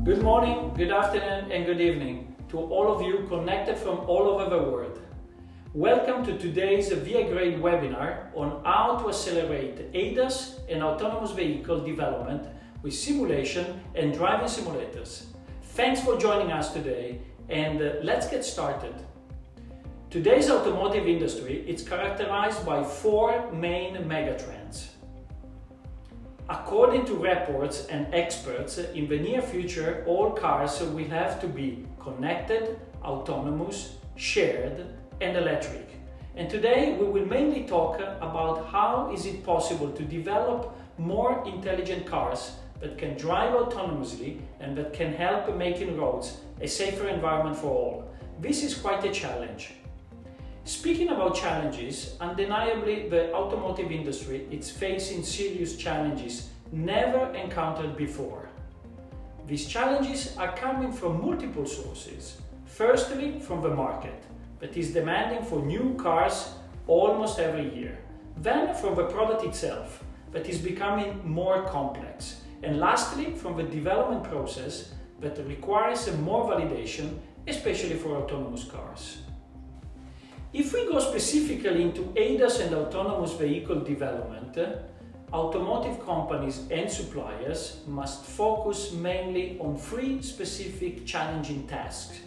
Good morning, good afternoon and good evening to all of you connected from all over the world. Welcome to today's VI-grade webinar on how to accelerate ADAS and autonomous vehicle development with simulation and driving simulators. Thanks for joining us today and let's get started. Today's automotive industry is characterized by four main megatrends. According to reports and experts, in the near future, all cars will have to be connected, autonomous, shared, and electric. And today we will mainly talk about how is it possible to develop more intelligent cars that can drive autonomously and that can help making roads a safer environment for all. This is quite a challenge. Speaking about challenges, undeniably the automotive industry is facing serious challenges never encountered before. These challenges are coming from multiple sources. Firstly, from the market, that is demanding for new cars almost every year. Then from the product itself, that is becoming more complex. And lastly, from the development process that requires more validation, especially for autonomous cars. If we go specifically into ADAS and autonomous vehicle development, automotive companies and suppliers must focus mainly on three specific challenging tasks.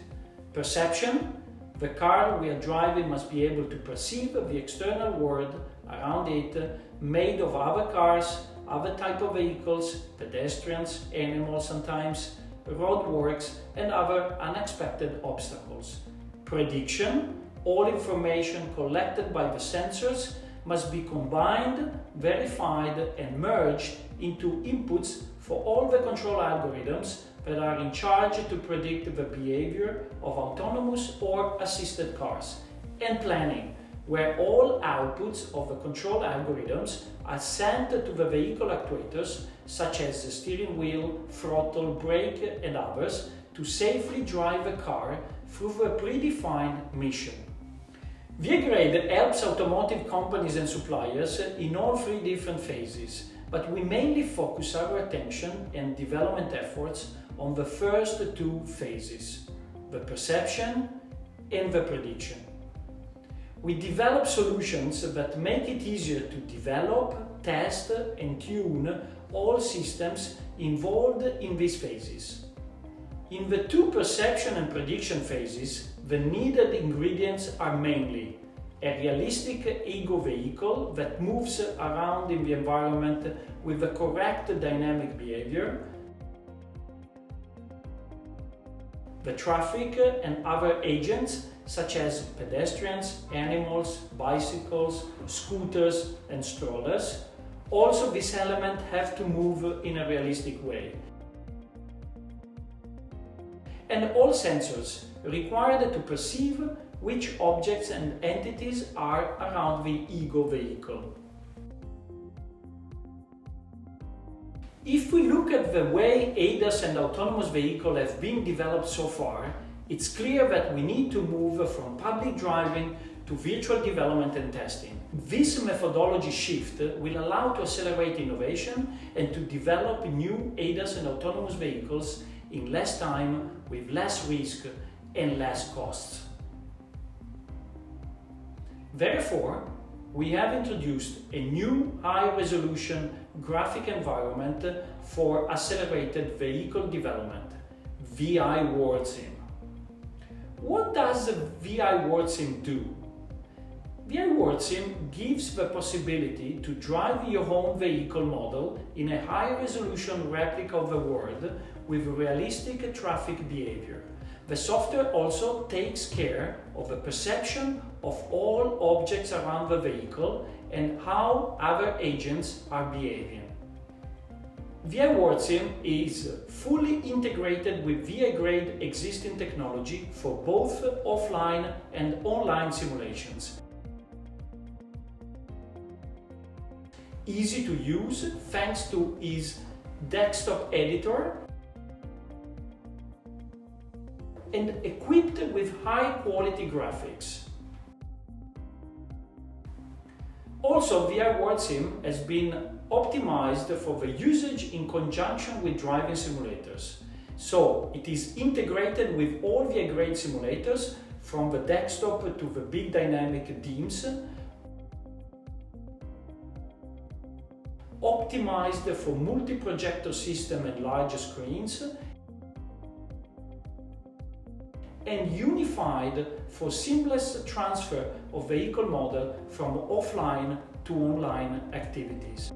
Perception. The car we are driving must be able to perceive the external world around it, made of other cars, other type of vehicles, pedestrians, animals sometimes, roadworks, and other unexpected obstacles. Prediction. All information collected by the sensors must be combined, verified, and merged into inputs for all the control algorithms that are in charge to predict the behavior of autonomous or assisted cars. And planning, where all outputs of the control algorithms are sent to the vehicle actuators, such as the steering wheel, throttle, brake, and others, to safely drive the car through the predefined mission. VI-grade helps automotive companies and suppliers in all three different phases, but we mainly focus our attention and development efforts on the first two phases, the perception and the prediction. We develop solutions that make it easier to develop, test, and tune all systems involved in these phases. In the two perception and prediction phases, the needed ingredients are mainly a realistic ego vehicle that moves around in the environment with the correct dynamic behavior, the traffic and other agents such as pedestrians, animals, bicycles, scooters, and strollers. Also, this element have to move in a realistic way. And all sensors required to perceive which objects and entities are around the ego vehicle. If we look at the way ADAS and autonomous vehicles have been developed so far, it's clear that we need to move from public driving to virtual development and testing. This methodology shift will allow to accelerate innovation and to develop new ADAS and autonomous vehicles in less time, with less risk and less costs. Therefore, we have introduced a new high-resolution graphic environment for accelerated vehicle development, VI-worldsim. What does VI-worldsim do? VI-worldsim gives the possibility to drive your own vehicle model in a high-resolution replica of the world with realistic traffic behavior. The software also takes care of the perception of all objects around the vehicle and how other agents are behaving. VI-worldsim is fully integrated with VI-grade existing technology for both offline and online simulations. Easy to use thanks to its desktop editor and equipped with high-quality graphics. Also, VI-worldsim has been optimized for the usage in conjunction with driving simulators. So it is integrated with all VI-grade simulators from the desktop to the big dynamic DIMS, optimized for multi-projector system and larger screens, and unified for seamless transfer of vehicle model from offline to online activities.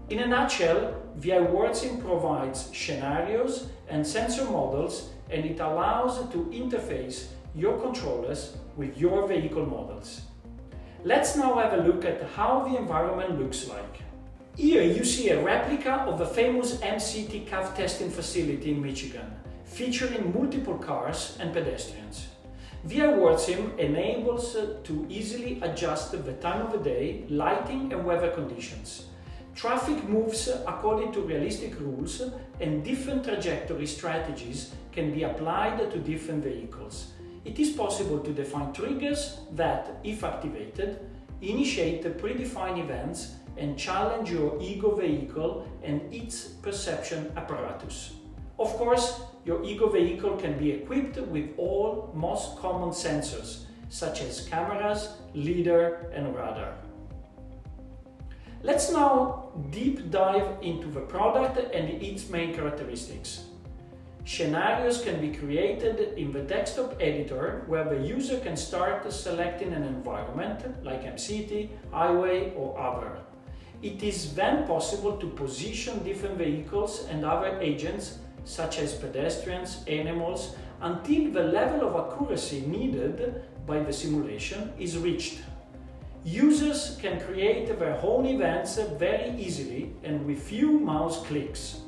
In a nutshell, VI-worldsim provides scenarios and sensor models, and it allows to interface your controllers with your vehicle models. Let's now have a look at how the environment looks like. Here you see a replica of the famous MCT CAF testing facility in Michigan, featuring multiple cars and pedestrians. VI-worldsim enables to easily adjust the time of the day, lighting and weather conditions. Traffic moves according to realistic rules, and different trajectory strategies can be applied to different vehicles. It is possible to define triggers that, if activated, initiate predefined events and challenge your ego vehicle and its perception apparatus. Of course, your ego vehicle can be equipped with all most common sensors, such as cameras, lidar, and radar. Let's now deep dive into the product and its main characteristics. Scenarios can be created in the desktop editor, where the user can start selecting an environment like MCT, highway or other. It is then possible to position different vehicles and other agents such as pedestrians, animals, until the level of accuracy needed by the simulation is reached. Users can create their own events very easily and with few mouse clicks.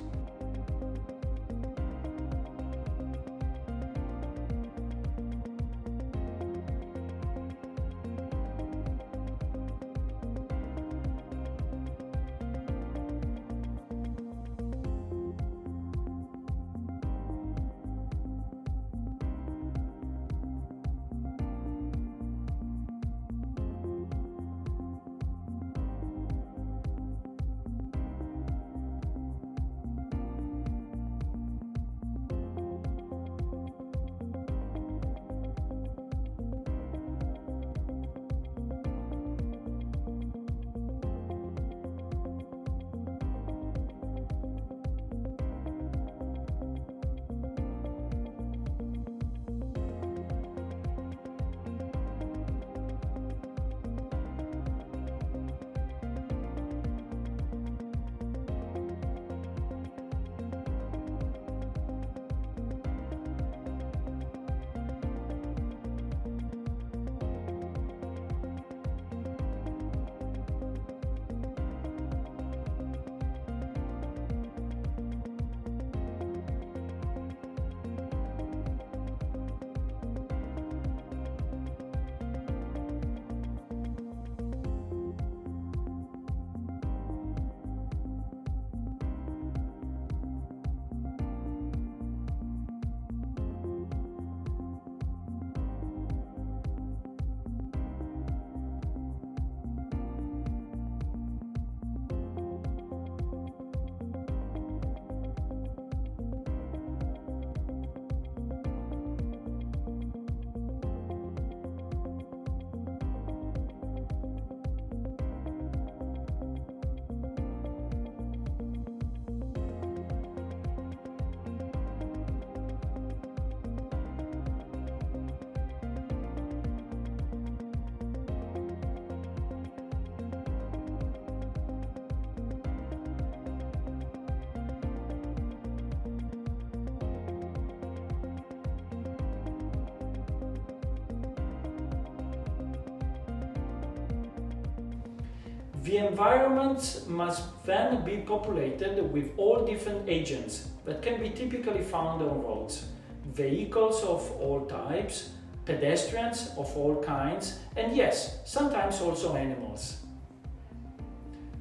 The environments must then be populated with all different agents that can be typically found on roads. Vehicles of all types, pedestrians of all kinds, and yes, sometimes also animals.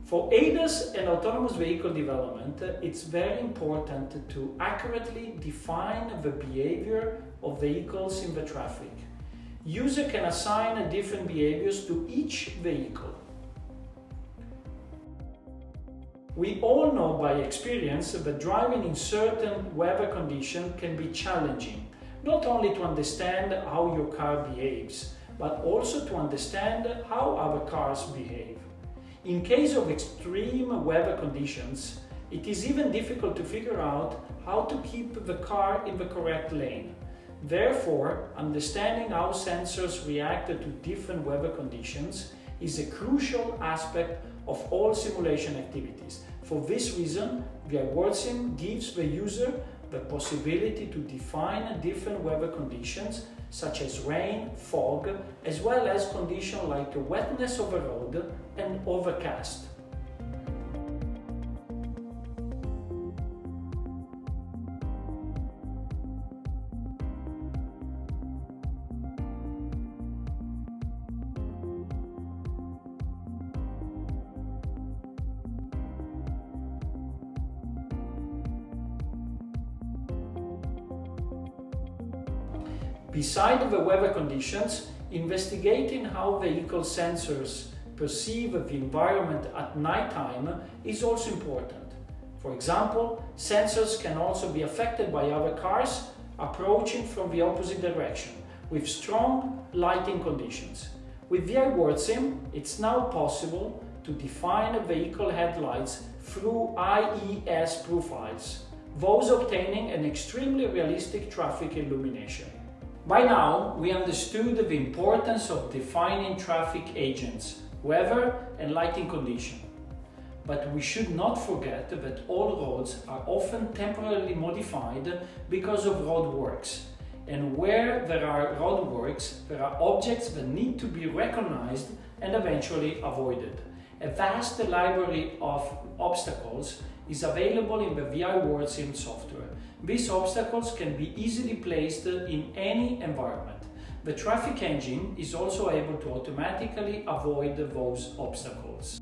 For ADAS and autonomous vehicle development, it's very important to accurately define the behavior of vehicles in the traffic. User can assign different behaviors to each vehicle. We all know by experience that driving in certain weather conditions can be challenging, not only to understand how your car behaves, but also to understand how other cars behave. In case of extreme weather conditions, it is even difficult to figure out how to keep the car in the correct lane. Therefore, understanding how sensors react to different weather conditions is a crucial aspect of all simulation activities. For this reason, VI-worldsim gives the user the possibility to define different weather conditions such as rain, fog, as well as conditions like the wetness of a road and overcast. Beside the weather conditions, investigating how vehicle sensors perceive the environment at nighttime is also important. For example, sensors can also be affected by other cars approaching from the opposite direction with strong lighting conditions. With VI-worldsim, it's now possible to define vehicle headlights through IES profiles, thus obtaining an extremely realistic traffic illumination. By now, we understood the importance of defining traffic agents, weather and lighting conditions. But we should not forget that all roads are often temporarily modified because of roadworks. And where there are roadworks, there are objects that need to be recognized and eventually avoided. A vast library of obstacles is available in the VI-worldsim software. These obstacles can be easily placed in any environment. The traffic engine is also able to automatically avoid those obstacles.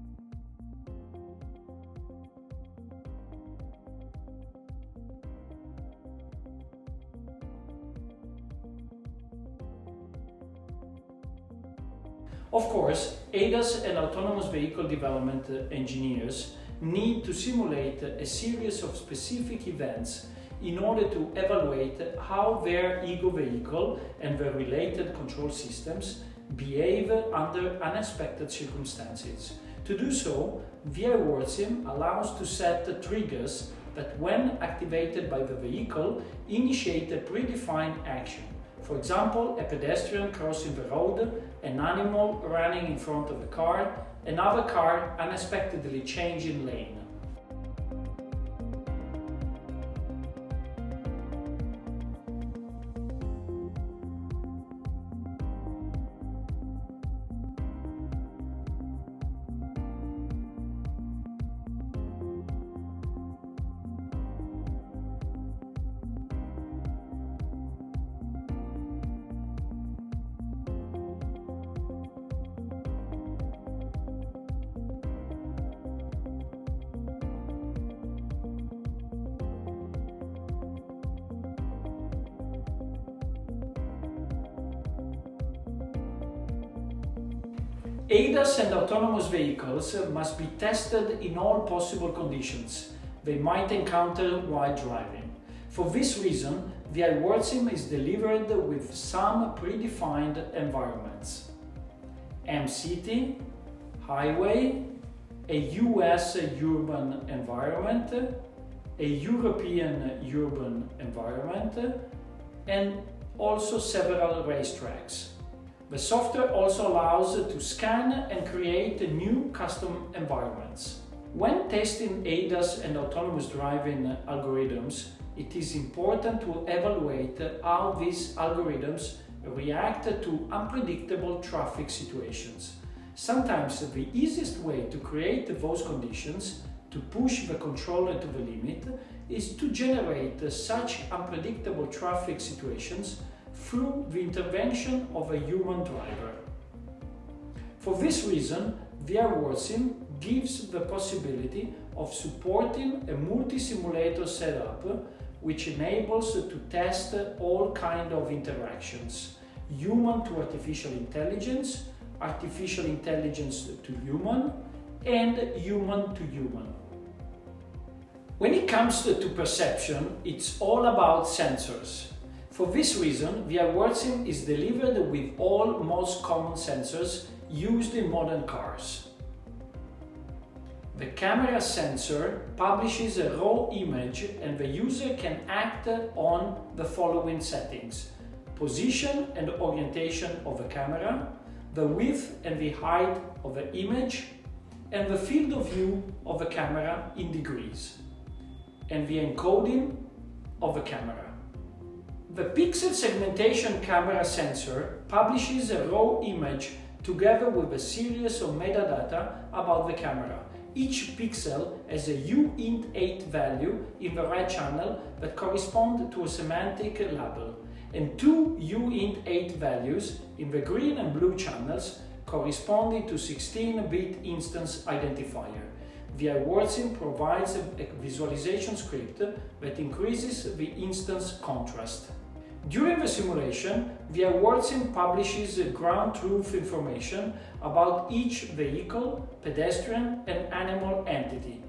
Of course, ADAS and autonomous vehicle development engineers need to simulate a series of specific events in order to evaluate how their ego vehicle and the related control systems behave under unexpected circumstances. To do so, VI-worldsim allows to set triggers that, when activated by the vehicle, initiate a predefined action. For example, a pedestrian crossing the road, an animal running in front of a car, another car unexpectedly changing lane. ADAS and autonomous vehicles must be tested in all possible conditions they might encounter while driving. For this reason, VI-worldsim is delivered with some predefined environments: M-City, highway, a US urban environment, a European urban environment, and also several racetracks. The software also allows to scan and create new custom environments. When testing ADAS and autonomous driving algorithms, it is important to evaluate how these algorithms react to unpredictable traffic situations. Sometimes the easiest way to create those conditions, to push the controller to the limit, is to generate such unpredictable traffic situations through the intervention of a human driver. For this reason, VI-worldsim gives the possibility of supporting a multi-simulator setup which enables to test all kinds of interactions, human to artificial intelligence to human, and human to human. When it comes to perception, it's all about sensors. For this reason, VI-worldsim is delivered with all most common sensors used in modern cars. The camera sensor publishes a raw image and the user can act on the following settings: position and orientation of the camera, the width and the height of the image, and the field of view of the camera in degrees, and the encoding of the camera. The pixel segmentation camera sensor publishes a raw image together with a series of metadata about the camera. Each pixel has a uint8 value in the red channel that correspond to a semantic label, and two uint8 values in the green and blue channels corresponding to 16-bit instance identifier. VI-worldsim provides a visualization script that increases the instance contrast. During the simulation, VI-worldsim publishes ground truth information about each vehicle, pedestrian and animal entity,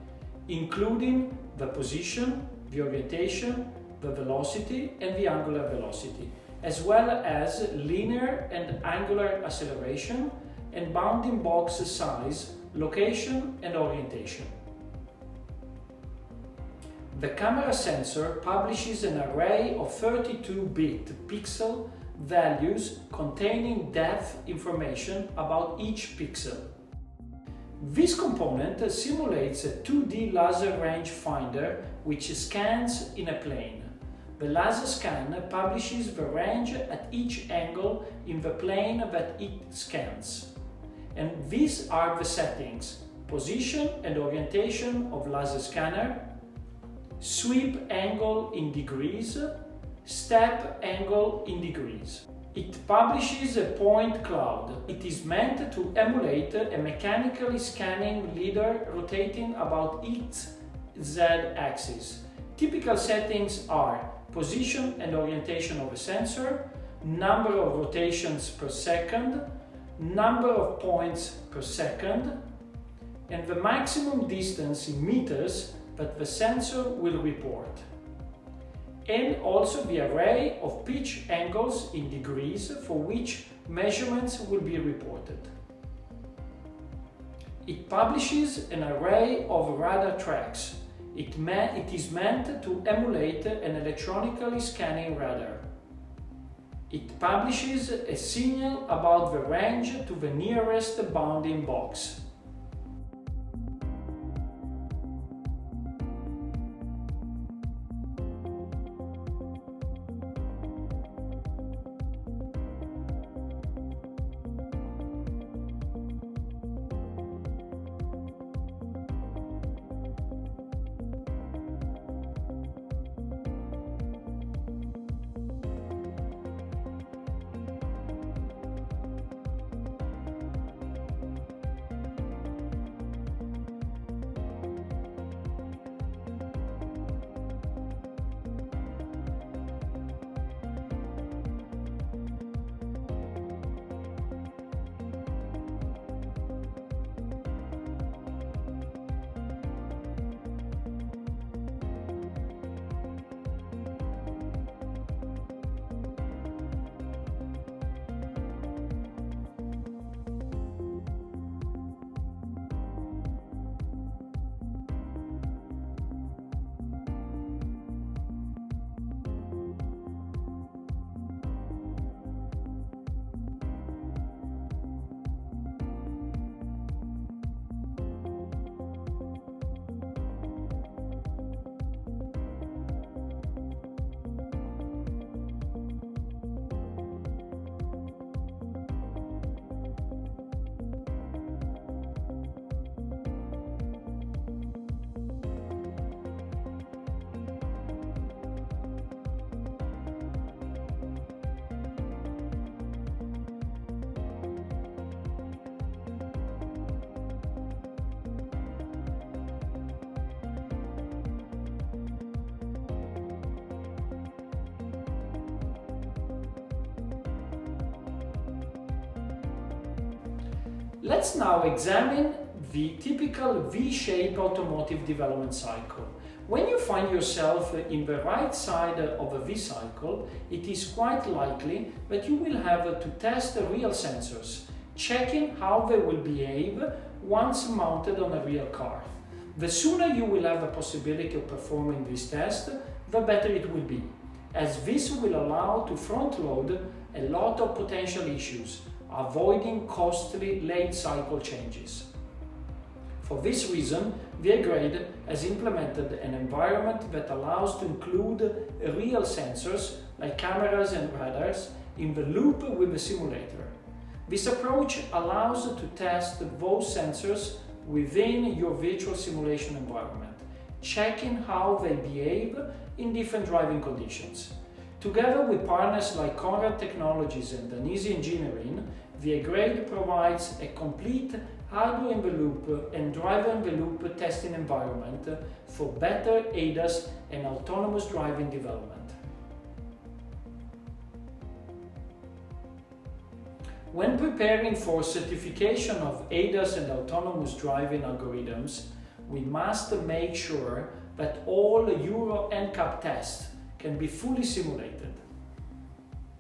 including the position, the orientation, the velocity and the angular velocity, as well as linear and angular acceleration and bounding box size, location and orientation. The camera sensor publishes an array of 32-bit pixel values containing depth information about each pixel. This component simulates a 2D laser rangefinder which scans in a plane. The laser scan publishes the range at each angle in the plane that it scans. And these are the settings: position and orientation of laser scanner, sweep angle in degrees, step angle in degrees. It publishes a point cloud. It is meant to emulate a mechanically scanning leader rotating about its z-axis. Typical settings are position and orientation of a sensor, number of rotations per second, number of points per second, and the maximum distance in meters that the sensor will report, and also the array of pitch angles in degrees for which measurements will be reported. It publishes an array of radar tracks. It is meant to emulate an electronically scanning radar. It publishes a signal about the range to the nearest bounding box. Let's now examine the typical V-shaped automotive development cycle. When you find yourself in the right side of a V-cycle, it is quite likely that you will have to test the real sensors, checking how they will behave once mounted on a real car. The sooner you will have the possibility of performing this test, the better it will be, as this will allow to front-load a lot of potential issues, avoiding costly late cycle changes. For this reason, VI-grade has implemented an environment that allows to include real sensors like cameras and radars in the loop with the simulator. This approach allows to test those sensors within your virtual simulation environment, checking how they behave in different driving conditions. Together with partners like Conrad Technologies and Danisi Engineering, VI-grade provides a complete hardware-in-the-loop and driver-in-the-loop testing environment for better ADAS and autonomous driving development. When preparing for certification of ADAS and autonomous driving algorithms, we must make sure that all Euro NCAP tests can be fully simulated.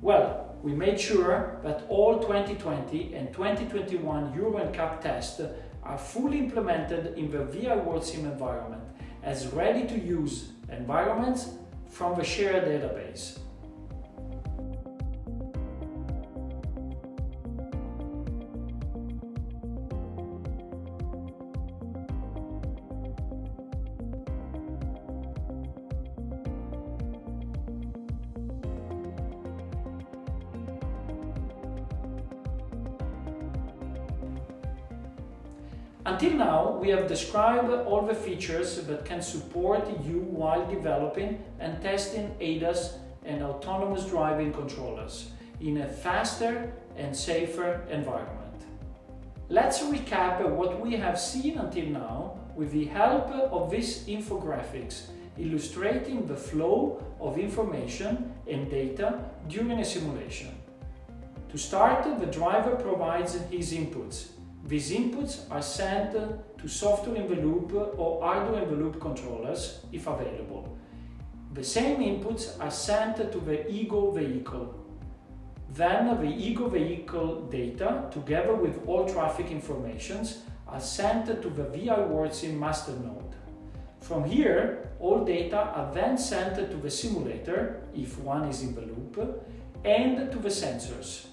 Well, we made sure that all 2020 and 2021 Euro NCAP tests are fully implemented in the VI-worldsim environment as ready-to-use environments from the shared database. Until now, we have described all the features that can support you while developing and testing ADAS and autonomous driving controllers in a faster and safer environment. Let's recap what we have seen until now with the help of these infographics illustrating the flow of information and data during a simulation. To start, the driver provides his inputs. These inputs are sent to software-in-the-loop or hardware-in-the-loop controllers, if available. The same inputs are sent to the ego vehicle. Then the ego vehicle data, together with all traffic informations, are sent to the VI-worldsim master node. From here, all data are then sent to the simulator, if one is in the loop, and to the sensors.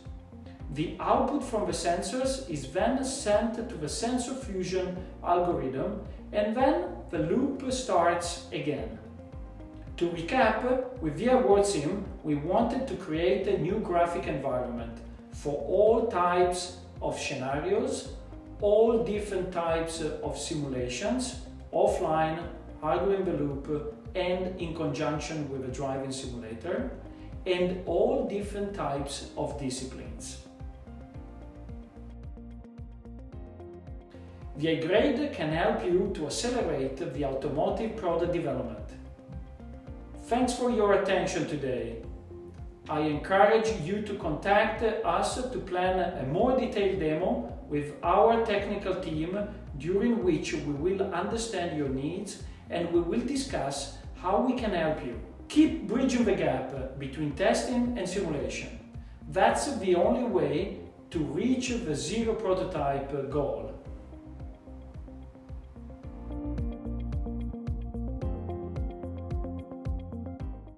The output from the sensors is then sent to the sensor fusion algorithm, and then the loop starts again. To recap, with VI-worldsim, we wanted to create a new graphic environment for all types of scenarios, all different types of simulations, offline, hardware-in-the-loop, and in conjunction with a driving simulator, and all different types of disciplines. VI-grade can help you to accelerate the automotive product development. Thanks for your attention today. I encourage you to contact us to plan a more detailed demo with our technical team, during which we will understand your needs and we will discuss how we can help you. Keep bridging the gap between testing and simulation. That's the only way to reach the zero prototype goal.